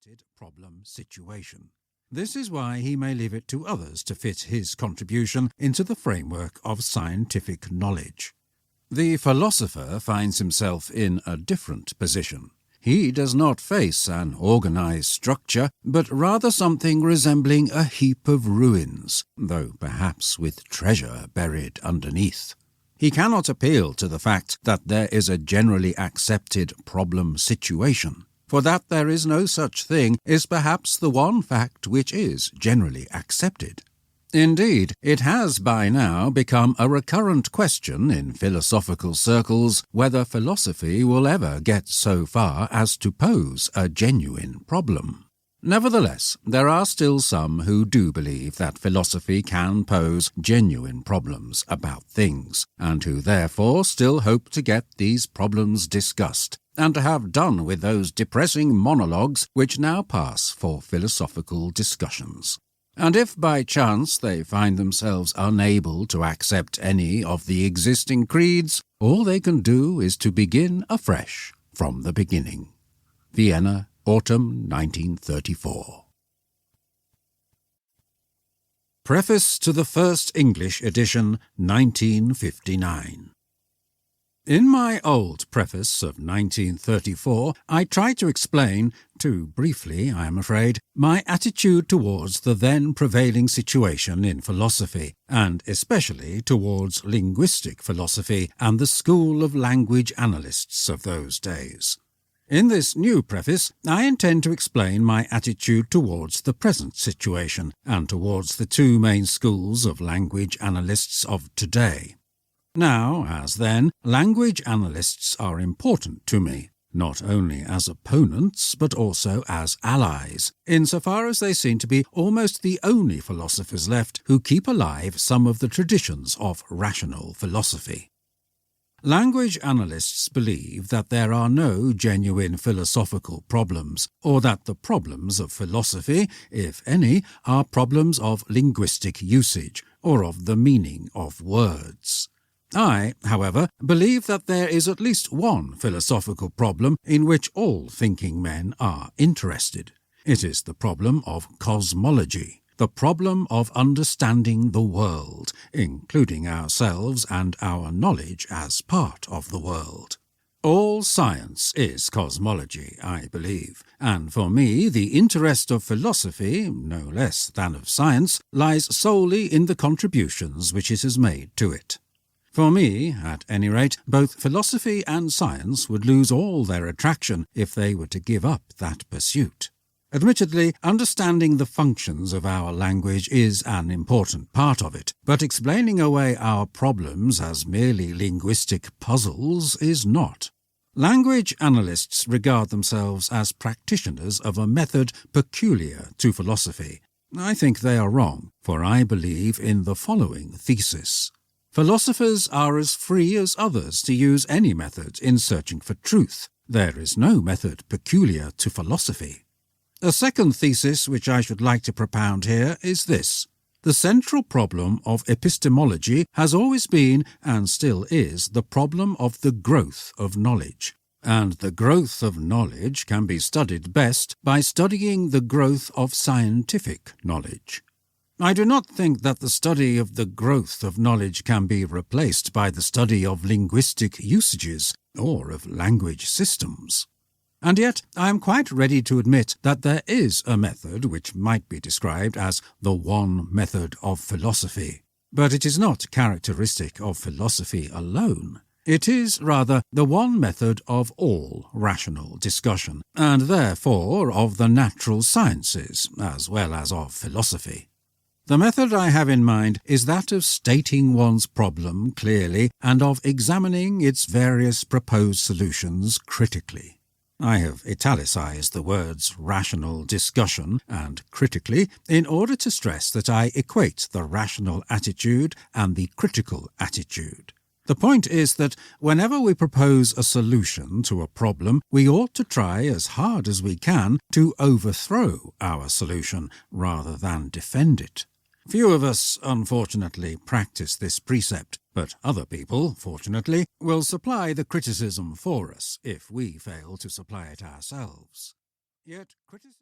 accepted problem situation. This is why he may leave it to others to fit his contribution into the framework of scientific knowledge. The philosopher finds himself in a different position. He does not face an organized structure, but rather something resembling a heap of ruins, though perhaps with treasure buried underneath. He cannot appeal to the fact that there is a generally accepted problem situation, for that there is no such thing is perhaps the one fact which is generally accepted. Indeed, it has by now become a recurrent question in philosophical circles whether philosophy will ever get so far as to pose a genuine problem. Nevertheless, there are still some who do believe that philosophy can pose genuine problems about things, and who therefore still hope to get these problems discussed, and to have done with those depressing monologues which now pass for philosophical discussions. And if by chance they find themselves unable to accept any of the existing creeds, all they can do is to begin afresh from the beginning. Vienna, Autumn 1934. Preface to the First English Edition, 1959. In my old preface of 1934, I tried to explain, too briefly, I am afraid, my attitude towards the then prevailing situation in philosophy, and especially towards linguistic philosophy and the school of language analysts of those days. In this new preface, I intend to explain my attitude towards the present situation and towards the two main schools of language analysts of today. Now, as then, language analysts are important to me, not only as opponents but also as allies, insofar as they seem to be almost the only philosophers left who keep alive some of the traditions of rational philosophy. Language analysts believe that there are no genuine philosophical problems, or that the problems of philosophy, if any, are problems of linguistic usage, or of the meaning of words. I, however, believe that there is at least one philosophical problem in which all thinking men are interested. It is the problem of cosmology, the problem of understanding the world, including ourselves and our knowledge as part of the world. All science is cosmology, I believe, and for me the interest of philosophy, no less than of science, lies solely in the contributions which it has made to it. For me, at any rate, both philosophy and science would lose all their attraction if they were to give up that pursuit. Admittedly, understanding the functions of our language is an important part of it, but explaining away our problems as merely linguistic puzzles is not. Language analysts regard themselves as practitioners of a method peculiar to philosophy. I think they are wrong, for I believe in the following thesis. Philosophers are as free as others to use any method in searching for truth. There is no method peculiar to philosophy. A second thesis which I should like to propound here is this. The central problem of epistemology has always been, and still is, the problem of the growth of knowledge. And the growth of knowledge can be studied best by studying the growth of scientific knowledge. I do not think that the study of the growth of knowledge can be replaced by the study of linguistic usages or of language systems. And yet I am quite ready to admit that there is a method which might be described as the one method of philosophy. But it is not characteristic of philosophy alone. It is rather the one method of all rational discussion, and therefore of the natural sciences as well as of philosophy. The method I have in mind is that of stating one's problem clearly and of examining its various proposed solutions critically. I have italicized the words rational discussion and critically in order to stress that I equate the rational attitude and the critical attitude. The point is that whenever we propose a solution to a problem, we ought to try as hard as we can to overthrow our solution rather than defend it. Few of us, unfortunately, practice this precept, but other people, fortunately, will supply the criticism for us if we fail to supply it ourselves. Yet criticism